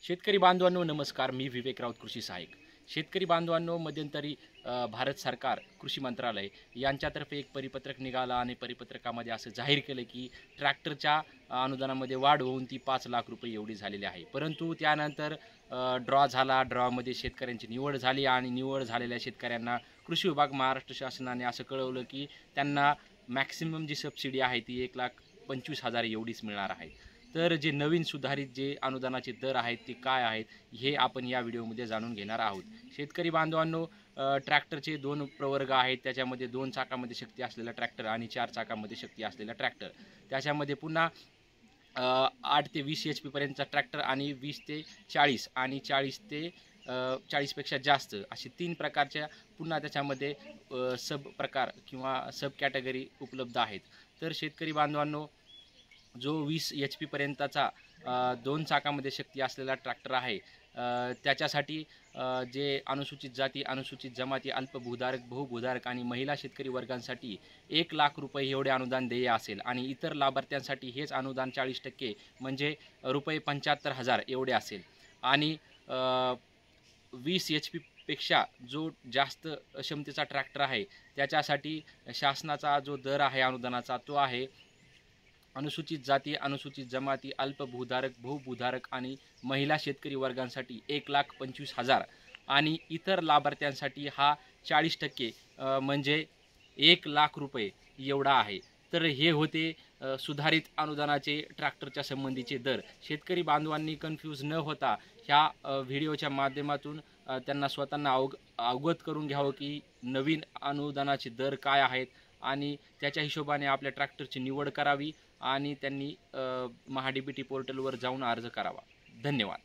शेतकरी बांधवांनो नमस्कार. मी विवेक राऊत, कृषी सहाय्यक. शेतकरी बांधवांनो, मध्यंतरी भारत सरकार कृषी मंत्रालय यांच्यातर्फे एक परिपत्रक निघाला आणि परिपत्रकामध्ये असं जाहीर केलं की ट्रॅक्टरच्या अनुदानामध्ये वाढ होऊन ती 5 लाख रुपये एवढी झालेली आहे. परंतु त्यानंतर ड्रॉ झाला. ड्रॉमध्ये शेतकऱ्यांची निवड झाली आणि निवड झालेल्या शेतकऱ्यांना कृषी विभाग महाराष्ट्र शासनाने असं कळवलं की त्यांना मॅक्सिमम जी सबसिडी आहे ती 1,25,000 एवढीच मिळणार आहे. तर जे नवीन सुधारित जे अनुदानाचे दर आहेत ते काय आहेत हे आपण या व्हिडिओमध्ये जाणून घेणार आहोत. शेतकरी बांधवांनो, ट्रॅक्टरचे 2 प्रवर्ग आहेत. त्याच्यामध्ये 2 चाकामध्ये शक्ती असलेला ट्रॅक्टर आणि 4 चाकामध्ये शक्ती असलेला ट्रॅक्टर. त्याच्यामध्ये पुन्हा 8 ते 20 HP पर्यंतचा ट्रॅक्टर आणि 20 ते 40 आणि 40 ते 40पेक्षा जास्त असे 3 प्रकारच्या पुन्हा त्याच्यामध्ये सब प्रकार किंवा सब कॅटेगरी उपलब्ध आहेत. तर शेतकरी बांधवांनो, जो 20 HP पर्यंतचा 2 चाकामध्ये शक्ती असलेला ट्रॅक्टर आहे त्याच्यासाठी जे अनुसूचित जाती, अनुसूचित जमाती, अल्पभूधारक, बहुभूधारक आणि महिला शेतकरी वर्गांसाठी 1,00,000 रुपये एवढे अनुदान देय असेल आणि इतर लाभार्थ्यांसाठी हेच अनुदान 40% म्हणजे रुपये 75,000 एवढे असेल. आणि 20 HP पेक्षा जो जास्त क्षमतेचा ट्रॅक्टर आहे त्याच्यासाठी शासनाचा जो दर आहे अनुदानाचा तो आहे अनुसूचित जाती, अनुसूचित जमाती, अल्पभूधारक, बहुभूधारक आणि महिला शेतकरी वर्गांसाठी 1,25,000 आणि इतर लाभार्थ्यांसाठी हा 40% म्हणजे 1,00,000 रुपये एवढा आहे. तर हे होते सुधारित अनुदानाचे ट्रॅक्टरच्या संबंधीचे दर. शेतकरी बांधवांनी कन्फ्यूज न होता ह्या व्हिडिओच्या माध्यमातून त्यांना स्वतःला अवगत करून घ्यावं की नवीन अनुदानाचे दर काय आहेत आणि त्याच्या हिशोबाने आपल्या ट्रॅक्टरची निवड करावी आणि त्यांनी महाडीबीटी पोर्टलवर जाऊन अर्ज करावा. धन्यवाद.